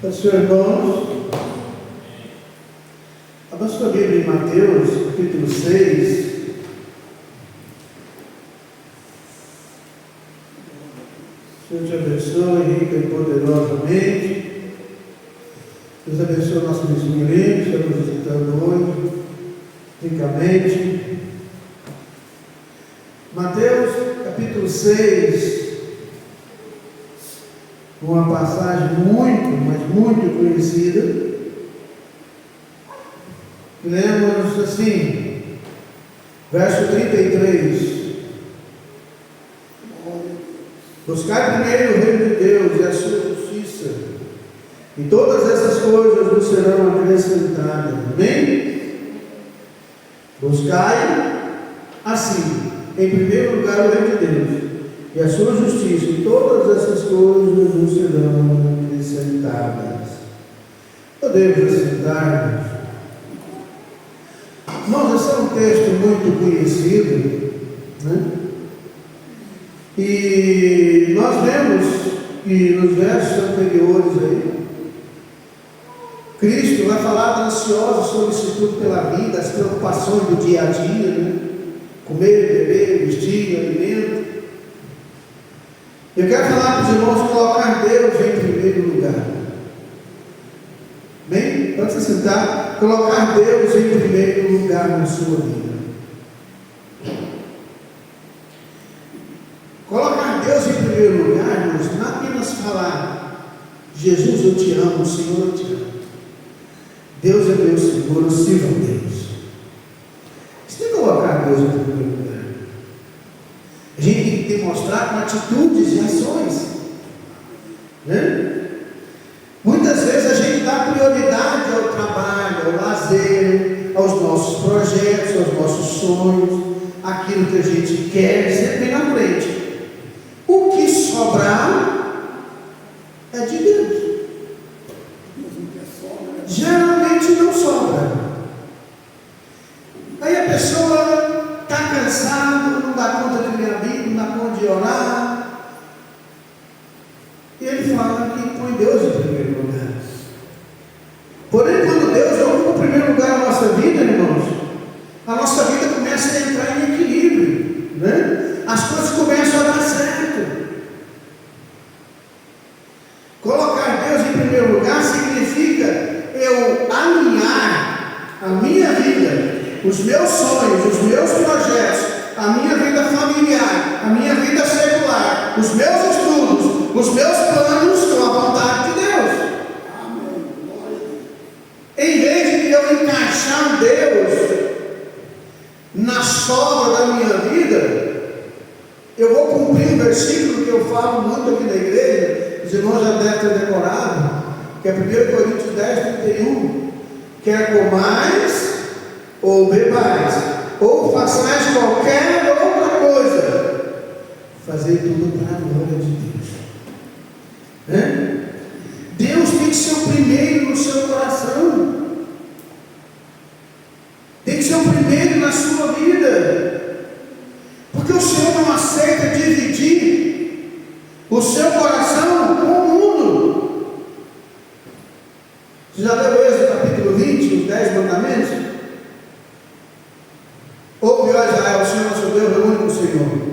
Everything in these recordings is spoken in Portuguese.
Senhor, irmãos, abra sua Bíblia em Mateus, capítulo 6. Senhor te abençoe rica e poderosamente. Deus abençoe o nosso vizinho que está nos visitando hoje, ricamente. Mateus, capítulo 6. Uma passagem muito conhecida. Lemos assim, verso 33. Buscai primeiro o reino de Deus e a sua justiça, e todas essas coisas vos serão acrescentadas. Amém? Buscai assim, em primeiro lugar, o reino de Deus e a sua justiça, e todas essas coisas vos serão acrescentadas. Podemos assentar-nos. Irmãos, esse é um texto muito conhecido, né? E nós vemos que nos versos anteriores aí, Cristo vai falar da ansiosa solicitude pela vida, as preocupações do dia a dia, né? Comer, beber, vestir, alimento. Eu quero falar para os irmãos colocar Deus em primeiro lugar. Bem, pode se sentar. Colocar Deus em primeiro lugar na sua vida. Colocar Deus em primeiro lugar, irmãos, não é apenas falar Jesus, eu te amo, Senhor, eu te amo. Deus é meu Senhor, eu sirvo a Deus. Você tem que colocar Deus em primeiro lugar. A gente tem que demonstrar com atitudes e ações, né? Muitas vezes a gente dá prioridade ao trabalho, ao lazer, aos nossos projetos, aos nossos sonhos, aquilo que a gente quer, sempre na frente. O que sobrar é de Deus. Geralmente não sobra. Aí a pessoa está cansada, não dá conta de ler a Bíblia, não dá conta de orar. E ele fala que põe Deus em primeiro lugar. Porém, quando Deus ocupa o primeiro lugar na nossa vida, irmãos, a nossa vida começa a entrar em equilíbrio, né? As coisas começam a dar certo. Colocar Deus em primeiro lugar significa eu alinhar a minha vida, os meus sonhos, os meus projetos, a minha vida familiar, a minha vida secular, os meus estudos, os meus planos com a vontade de Deus. Amém. Em vez de eu encaixar Deus na sobra da minha vida, eu vou cumprir um versículo que eu falo muito aqui na igreja, os irmãos já devem ter decorado, que é 1 Coríntios 10:31, quer comais ou bebais, ou façais qualquer outra coisa, fazer tudo para a glória de Deus, né? Deus tem que ser o primeiro no seu coração, tem que ser o primeiro na sua vida, porque o Senhor não aceita dividir o seu coração com o mundo. Você já leu Êxodo capítulo 20, os 10 mandamentos? Ouve, ó Israel, o Senhor nosso Deus é o único Senhor.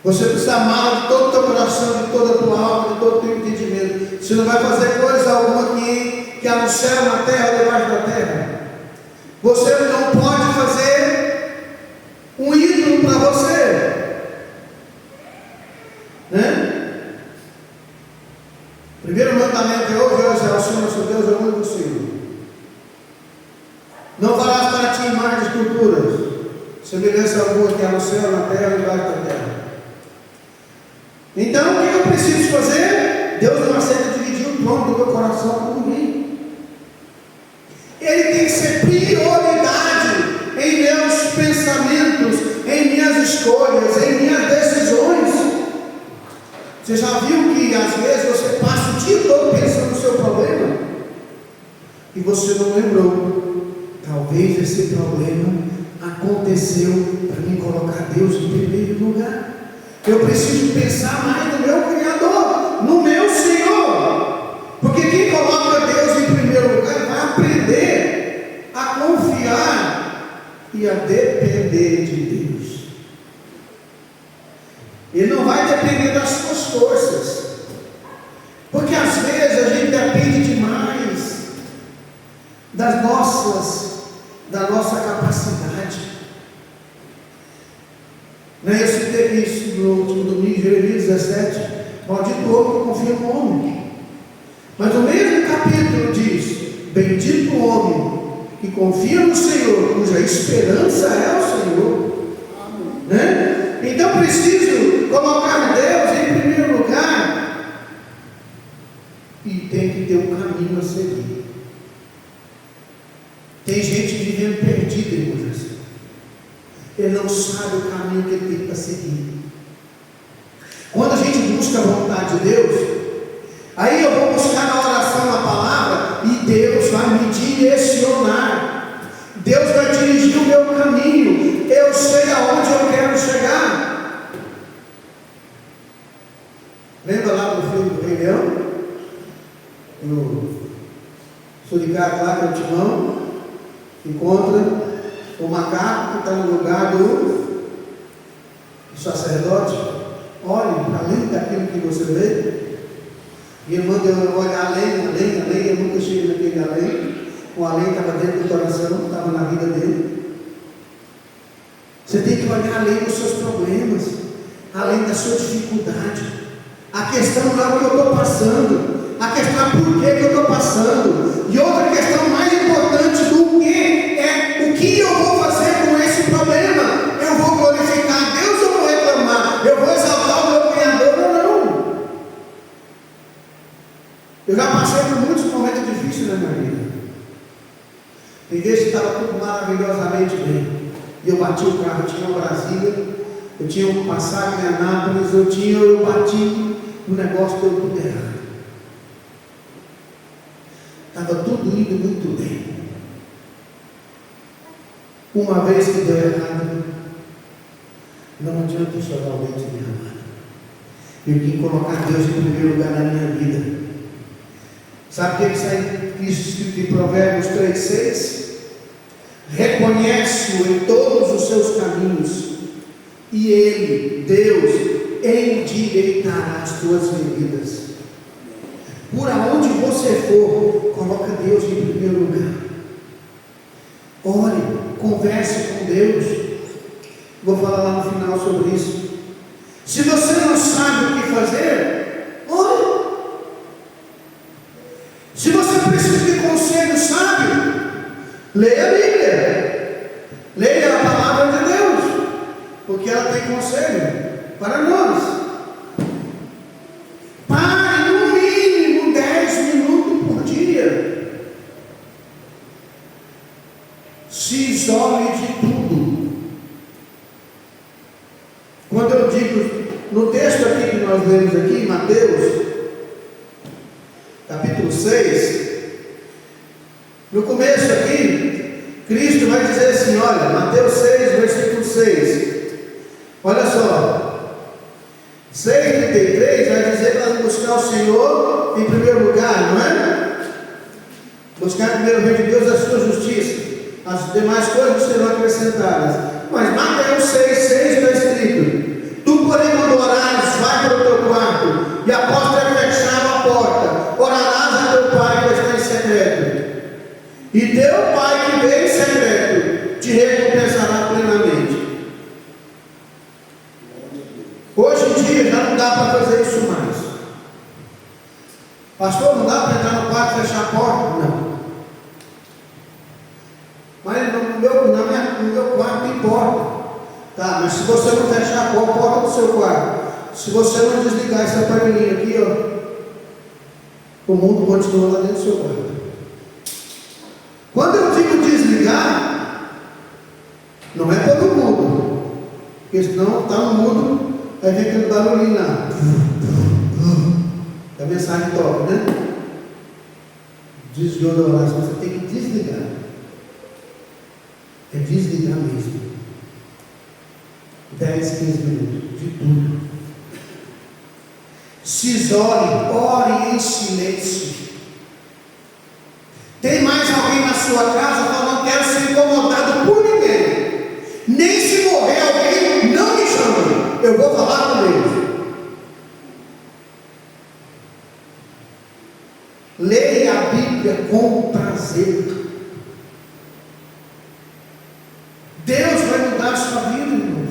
Você precisa amar de todo o teu coração, de toda a tua alma, de todo o teu entendimento. Você não vai fazer coisa alguma que há no céu, na terra ou debaixo da terra. Você não pode fazer um ídolo para você, né? Primeiro mandamento é: ouve, ó Israel, o Senhor nosso Deus é o único Senhor. Não farás para ti imagens de esculturas, semelhança alguma que há no céu, na terra e debaixo da terra. Então, o que eu preciso fazer? Deus não aceita dividir o trono do meu coração com ninguém. Ele tem que ser prioridade em meus pensamentos, em minhas escolhas, em minhas decisões. Você já viu que às vezes você passa o dia todo pensando no seu problema e você não lembrou? Talvez esse problema aconteceu para mim colocar Deus em primeiro lugar. Eu preciso pensar mais no meu Criador. no meu Senhor. Porque quem coloca Deus em primeiro lugar vai aprender a confiar e a depender de Deus. Ele não vai depender das suas forças. Porque às vezes a gente depende demais da nossa capacidade. Eu citei isso no último domingo, Jeremias 17. Maldito o homem que confia no homem. Mas o mesmo capítulo diz: bendito o homem que confia no Senhor, cuja esperança é o Senhor. Né? Então preciso colocar Deus em primeiro lugar. E tem que ter um caminho a seguir. Tem gente vivendo perdida, irmãos. Ele não sabe o caminho que ele tem para seguir. Quando a gente busca a vontade de Deus, aí eu vou buscar na oração a palavra, e Deus vai me direcionar. Deus vai dirigir o meu caminho. Eu sei aonde eu quero chegar. Lembra lá do filme do Rei Leão? No Suricato lá, que é o Timão, encontra o macaco que está no lugar do sacerdote. Olhe para além daquilo que você vê. E ele manda eu olhar além. Eu nunca cheguei naquele além. O além estava dentro do coração, estava na vida dele. Você tem que olhar além dos seus problemas, além da sua dificuldade. A questão não é o que eu estou passando, a questão é por que eu estou passando. E outra questão mais importante do que é o que eu vou fazer com esse problema. Eu vou glorificar a Deus ou vou reclamar? Eu vou exaltar o meu Criador ou não? Eu já passei por muitos momentos difíceis na minha vida. Tem vezes que estava tudo maravilhosamente bem, e eu bati o carro, eu tinha uma Brasília, eu tinha um passagem em Anápolis, eu bati, o negócio deu tudo errado. Estava tudo indo muito bem. Uma vez que deu errado, não adianta chorar o leite derramado. Eu tenho que colocar Deus em primeiro lugar na minha vida. Sabe o que está escrito em Provérbios 3,6? Reconhece-o em todos os seus caminhos, e Ele, Deus, endireitará as tuas veredas. Por aonde você for, coloca Deus em primeiro lugar. Ore, converse com Deus. Vou falar lá no final sobre isso. Se você não sabe o que fazer, ore. Se você precisa de conselho sábio, leia a Bíblia. Leia a palavra de Deus, porque ela tem conselho para nós. Pare no mínimo 10 minutos por dia. Se isole de tudo. Quando eu digo, no texto aqui que nós lemos aqui, Mateus, capítulo 6, no começo aqui, Cristo vai dizer assim, olha, Mateus 6, versículo 6, olha só, 6,33 vai dizer para buscar o Senhor em primeiro lugar, não é? Buscar em primeiro o reino de Deus a sua justiça, as demais coisas serão acrescentadas. Mas Mateus 6,6 está escrito, tu porém quando orares, vai para o teu quarto, e após ter fechado a porta, orarás a teu Pai que está em secreto, e teu Pai que vem em secreto te recompensará plenamente. Hoje em dia já não dá para fazer isso mais. Pastor, não dá para entrar no quarto e fechar a porta? Não. Mas no meu quarto tem porta. Tá, mas se você não fechar a porta do seu quarto, se você não desligar esse aparelhinho aqui, ó, o mundo continua lá dentro do seu quarto. Quando eu digo desligar, não é todo mundo, porque senão está no mundo, aí vem aquele barulhinho lá, a mensagem toca, né? Desligou da oração, você tem que desligar. É desligar mesmo. 10, 15 minutos de tudo. Se isole, ore em silêncio. Tem mais alguém na sua casa que eu não quero ser incomodado por ninguém. Nem se morrer alguém, não me chame. Eu vou falar com Deus. Leia a Bíblia com prazer. Deus vai mudar a sua vida, irmãos.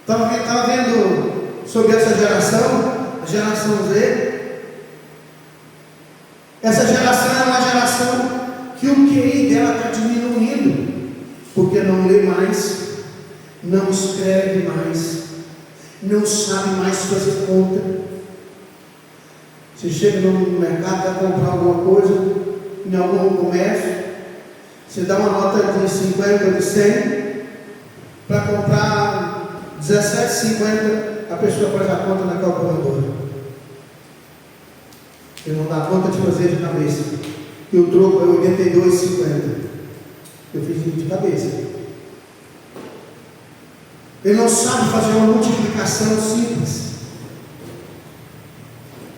Estava vendo sobre essa geração, a geração Z. Essa geração é uma geração que o QI dela está diminuindo, porque não lê mais, não escreve mais, não sabe mais fazer conta. Você chega no mercado para comprar alguma coisa, em algum comércio, você dá uma nota de 50 ou de 100, para comprar 17,50, a pessoa faz a conta na calculadora. Ele não dá conta de fazer de cabeça. E o troco é 82,50. Eu fiz de cabeça. Ele não sabe fazer uma multiplicação simples.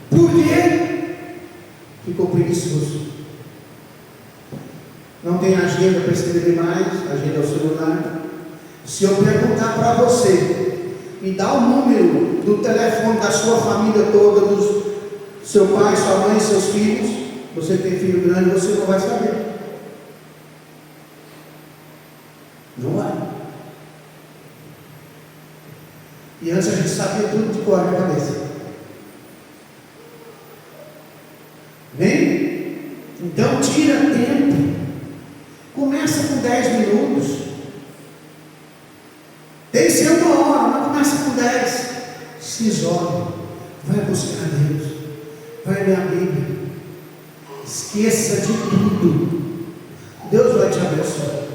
Por quê? Ficou preguiçoso. Não tem agenda para escrever mais, agenda é o celular. Se eu perguntar para você, e dá o número do telefone da sua família toda, dos seu pai, sua mãe, seus filhos, você tem filho grande, você não vai saber. Não vai. E antes a gente sabia tudo de cor na cabeça. Bem? Então tira tempo. Começa com 10 minutos. Tem que ser 1 hora, mas começa com 10. Se isole. Vai buscar Deus. Vai ler a Bíblia. Esqueça de tudo. Deus vai te abençoar.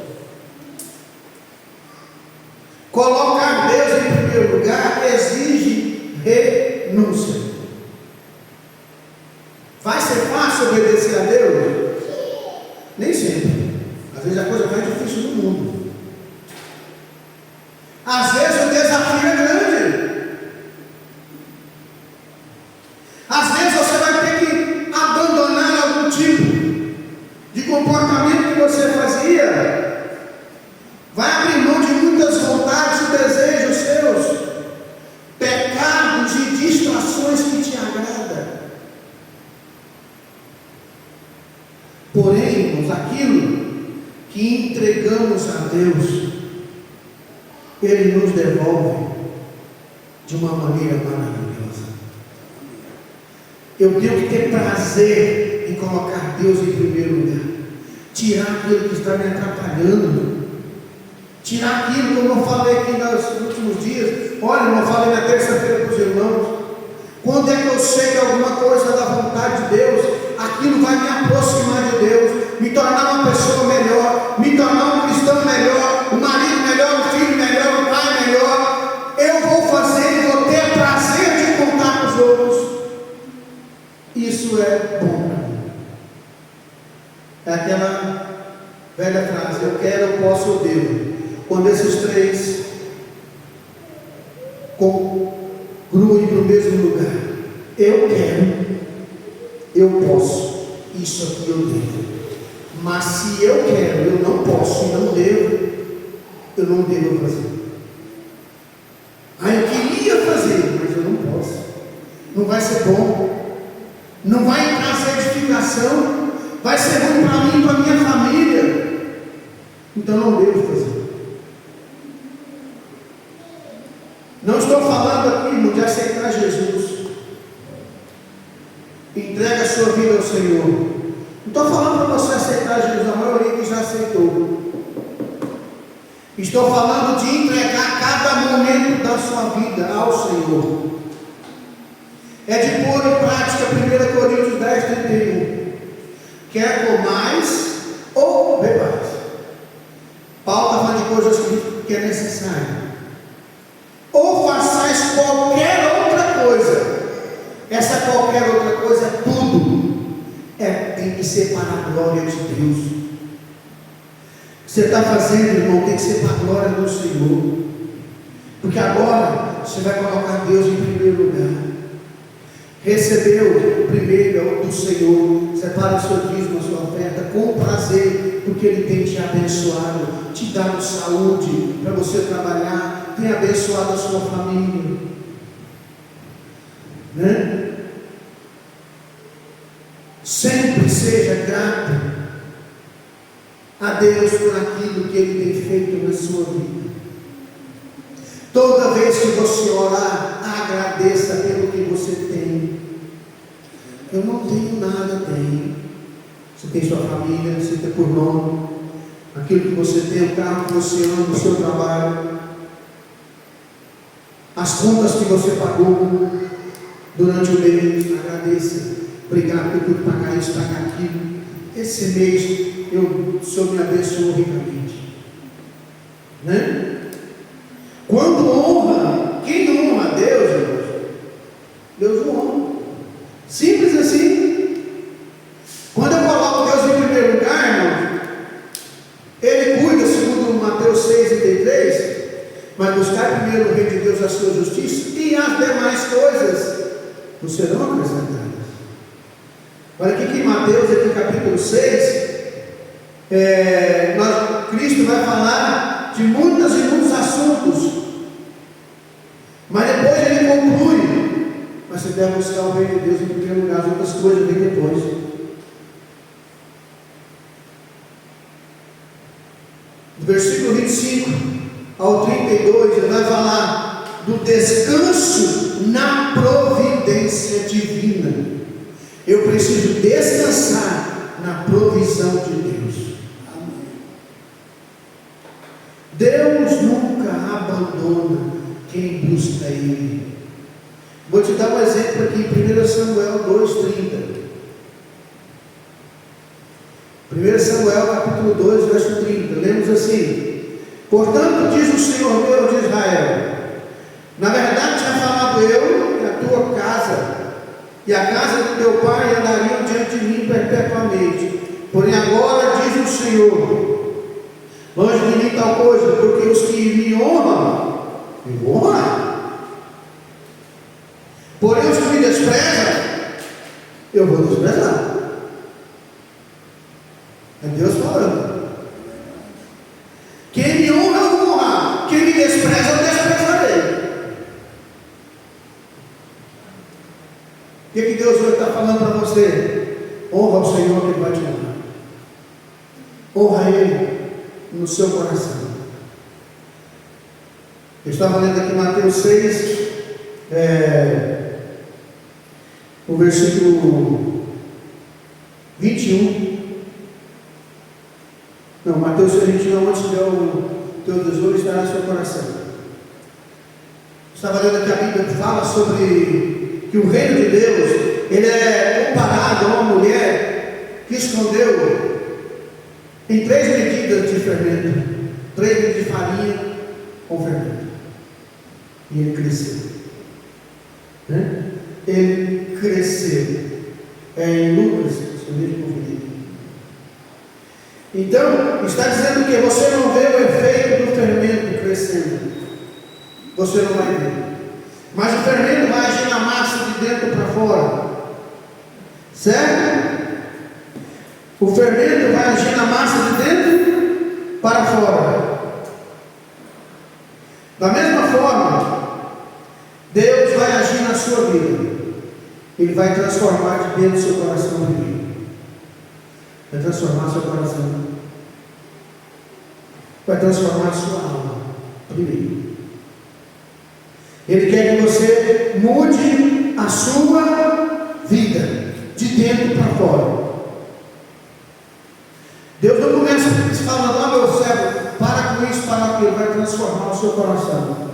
Colocar Deus em primeiro lugar exige renúncia. Vai ser fácil obedecer a Deus? Nem sempre. Às vezes a coisa mais difícil do mundo. Às vezes o desafio é grande. Às vezes você vai ter que abandonar algum tipo de comportamento que você fazia. Vai abrir mão de muitas vontades e desejos seus, pecados e distrações que te agradam. Porém, irmãos, aquilo que entregamos a Deus, Ele nos devolve de uma maneira maravilhosa. Eu tenho que ter prazer em colocar Deus em primeiro lugar, tirar aquilo que está me atrapalhando, tirar aquilo, como eu falei aqui nos últimos dias. Olha, eu falei na terça-feira para os irmãos, quando é que eu sei que alguma coisa da vontade de Deus, aquilo vai me aproximar de Deus, me tornar uma pessoa melhor, me tornar um cristão melhor, um marido melhor, um filho melhor, um pai melhor. Eu vou fazer e vou ter prazer de contar com os outros. Isso é bom para mim. É aquela velha frase: eu quero, eu posso, eu devo. Quando esses três congruem para o mesmo lugar, eu quero, eu posso, isso aqui eu devo. Mas se eu quero, eu não posso e não devo, eu não devo fazer. Eu queria fazer, mas eu não posso. Não vai ser bom, não vai trazer edificação, vai ser ruim para mim e para minha família. Então não devo fazer. Não estou falando aqui, irmão, de aceitar Jesus. Entrega a sua vida ao Senhor. Não estou falando para você aceitar Jesus, a maioria que já aceitou. Estou falando de entregar cada momento da sua vida ao Senhor. É de pôr em prática 1 Coríntios 10, 31. Quer comais ou bebais. Paulo está falando de coisas que é necessário. Ou façais qualquer outra coisa. Essa qualquer outra coisa é tudo. Tem que ser para a glória de Deus. O que você está fazendo, irmão, tem que ser para a glória do Senhor. Porque agora você vai colocar Deus em primeiro lugar. Recebeu primeiro do Senhor, separa o seu dízimo, a sua oferta, com prazer, porque Ele tem te abençoado, te dado saúde para você trabalhar, tem abençoado a sua família, né? Sempre seja grato a Deus por aquilo que Ele tem feito na sua vida. Toda vez que você orar, agradeça pelo que você tem. Eu não tenho nada, tenho. Você tem sua família, você tem por nome, aquilo que você tem, o carro que você ama, o seu trabalho, as contas que você pagou durante o mês, agradeça. Obrigado por tudo, pagar isso, pagar aquilo. Esse mês o Senhor me abençoou ricamente, né? Quando honra, quem honra a Deus, irmãos? Deus o honra. Simples assim. Quando eu coloco Deus em primeiro lugar, irmãos, Ele cuida, segundo Mateus 6,33, mas buscar primeiro o reino de Deus, a sua justiça, e as demais coisas nos serão acrescentadas. Olha aqui que em Mateus, aqui capítulo 6, Cristo vai falar de muitos e muitos assuntos, mas depois Ele conclui: mas você deve buscar o reino de Deus em primeiro lugar, as outras coisas vêm depois. Do versículo 25 ao 32, Ele vai falar do descanso na providência divina. Eu preciso descansar na provisão de Deus. Amém. Deus nunca abandona quem busca Ele. Vou te dar um exemplo aqui, 1 Samuel 2,30. 1 Samuel capítulo 2, verso 30. Lemos assim: portanto, diz o Senhor Deus de Israel, na verdade tinha falado eu e a tua casa e a casa do teu pai andariam diante de mim perpetuamente. Porém agora diz o Senhor, longe de mim tal coisa, porque os que me honram, me honram. Porém os que me desprezam, eu vou desprezar. É Deus falando. Quem me honra, eu vou honrar. Quem me despreza, eu desprezarei. O que Deus hoje está falando para você? Honra o Senhor, que Ele vai te honrar. Honra Ele no seu coração. Eu estava lendo aqui Mateus 6, o versículo 21. Não, Mateus 6, 21, onde estiver o teu tesouro, estará no seu coração. Estava lendo aqui a Bíblia que fala sobre que o reino de Deus, ele é comparado a uma mulher que escondeu em 3 medidas de fermento, 3 medidas de farinha com fermento, e ele cresceu, né? Ele cresceu, em Lucas, se eu me confundir. Então, está dizendo que você não vê o efeito do fermento crescendo, você não vai ver. Mas o fermento vai agir na massa de dentro para fora, certo? O fermento vai agir na massa de dentro para fora. Da mesma forma, Deus vai agir na sua vida. Ele vai transformar de dentro do seu coração primeiro. Vai transformar seu coração. Vai transformar sua alma primeiro. Ele quer que você mude a sua vida de dentro para fora. Deus não começa falando: lá meu servo, para com isso, para com ele. Vai transformar o seu coração.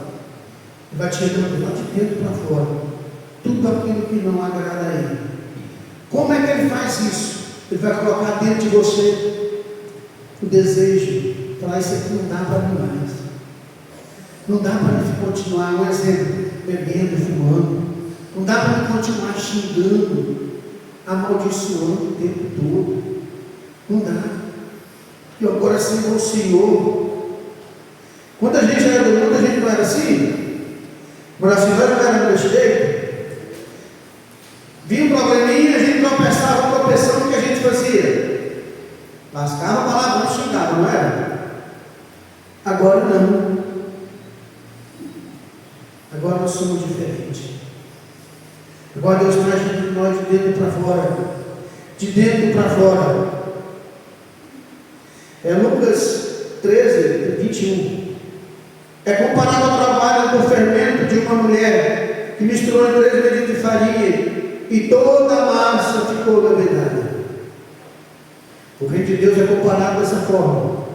Ele vai te reduzir de dentro para fora. Tudo aquilo que não agrada a Ele. Como é que Ele faz isso? Ele vai colocar dentro de você o desejo. Falar: isso aqui não dá para mim mais. Não dá para mim continuar, um exemplo, bebendo, fumando. Não dá para mim continuar xingando, amaldiçoando o tempo todo. Não dá. E agora sim é o Senhor. Quando a gente não era assim, Mas assim, nós jogaremos desse jeito. Vinha um probleminha, a gente tropeçava, tropeçando, o que a gente fazia? Lascava a palavra, não xingava, não era? Agora não. Agora nós somos diferentes. Agora Deus traz nós de dentro para fora. De dentro para fora. É Lucas 13, 21. É comparado ao trabalho do fermento de uma mulher que misturou em 3 medidas de farinha e toda a massa ficou levedada. O reino de Deus é comparado dessa forma.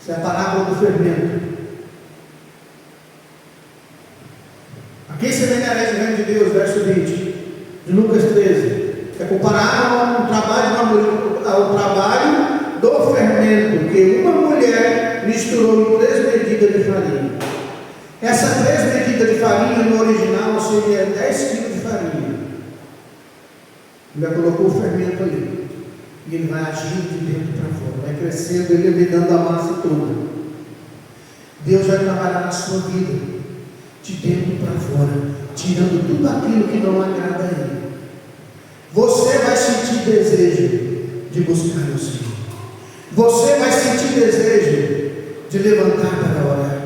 Essa é a parábola do fermento. A quem semelhará o reino de Deus? Verso 20 de Lucas 13. É comparado ao trabalho do fermento que uma mulher misturou em 3 medidas de farinha. Essa 3 medidas de farinha no original seria 10 quilos de farinha. Ele já colocou o fermento ali. E ele vai agindo de dentro para fora, vai crescendo, ele vai dando a massa toda. Deus vai trabalhar na sua vida, de dentro para fora, tirando tudo aquilo que não agrada a Ele. Você vai sentir desejo de buscar o Senhor. Você vai sentir desejo de levantar para orar.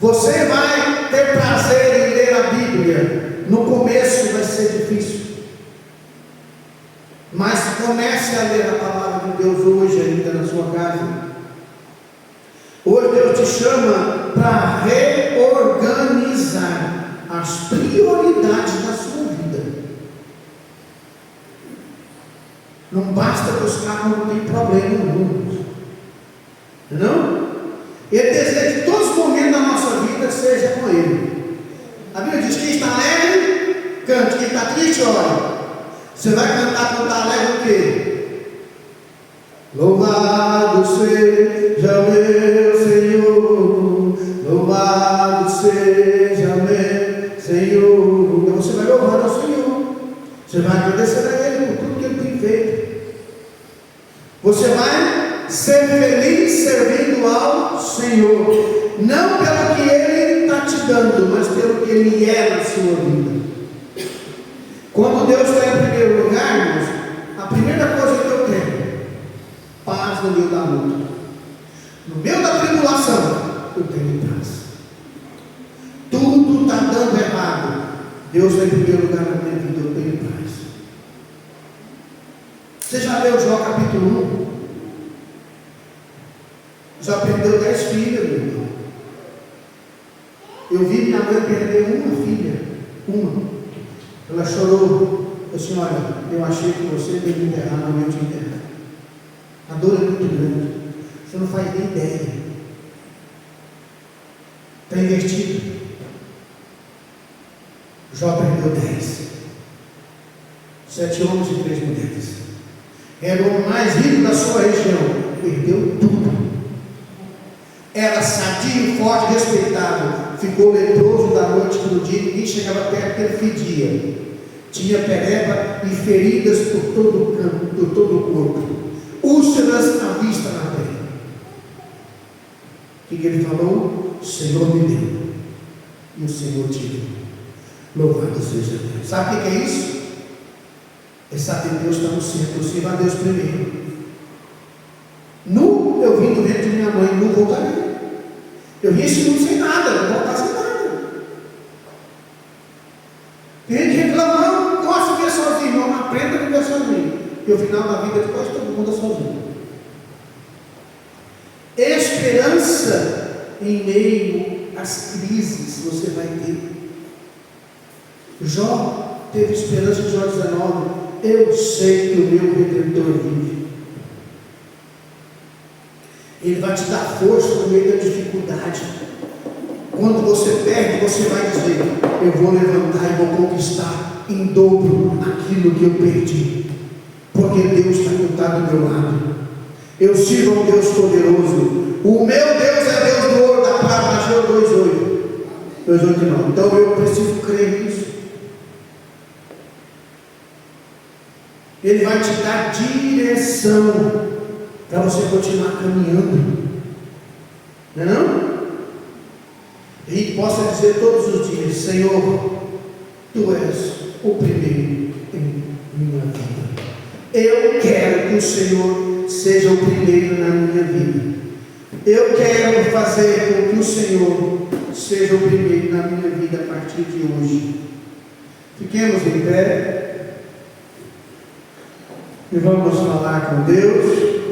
Você vai ter prazer em ler a Bíblia. No começo vai ser difícil. Mas comece a ler a palavra de Deus hoje ainda na sua casa. Hoje Deus te chama para reorganizar as prioridades da sua vida. Não basta buscar quando tem problema no mundo. Não? Ele deseja que todos os momentos da nossa vida seja com Ele. A Bíblia diz que quem está alegre, cante. Quem está triste, ore. Você vai cantar quando está alegre o quê? Louvado seja meu Senhor, louvado seja meu Senhor. Então você vai louvar ao Senhor, você vai agradecer a Ele por tudo que Ele tem feito. Você vai ser feliz servindo ao Senhor, não pelo que Ele está te dando, mas pelo que Ele é na sua vida. Quando Deus está em primeiro lugar, irmãos, a primeira coisa que eu tenho, paz no meio da luta. No meio da tribulação, eu tenho paz. Tudo está dando errado. Deus está em primeiro lugar na minha vida, eu tenho paz. Você já leu Jó capítulo 1? Já perdeu 10 filhas, meu irmão. Eu vi minha mãe perder uma filha. Uma. Ela chorou. Eu disse: olha, eu achei que você deve me enterrar, não eu te enterrar. A dor é muito grande. Você não faz nem ideia. Está invertido. Jó perdeu 10. 7 homens e 3 mulheres. Era o homem mais rico da sua região. Perdeu tudo. Era sadio, forte, respeitado. Ficou leproso da noite para o dia. Ninguém chegava perto, ele fedia. Tinha pereba e feridas por todo o campo, por todo o corpo. Úlceras à vista na terra. O que ele falou? O Senhor me deu. E o Senhor te deu. Louvado seja Deus. Sabe o que é isso? É saber que Deus está no centro. Sirva a Deus primeiro. Eu vim do ventre de minha mãe, não voltarei. Eu vim esse mundo sem nada, não vou voltar sem nada. Tem gente reclamando, não gosta de viver sozinho, não aprenda a viver sozinho. E o final da vida de quase todo mundo é sozinho. Esperança em meio às crises você vai ter. Jó teve esperança em Jó 19. Eu sei que o meu Redentor vive. Ele vai te dar força no meio da dificuldade. Quando você perde, você vai dizer: eu vou levantar e vou conquistar em dobro aquilo que eu perdi, porque Deus está do meu lado. Eu sirvo a um Deus poderoso. O meu Deus é Deus do ouro, da prata. Ageu 2:8. Então eu preciso crer nisso. Ele vai te dar direção para você continuar caminhando. Não é não? E a gente possa dizer todos os dias: Senhor, Tu és o primeiro em minha vida. Eu quero que o Senhor seja o primeiro na minha vida. Eu quero fazer com que o Senhor seja o primeiro na minha vida a partir de hoje. Fiquemos em pé e vamos falar com Deus.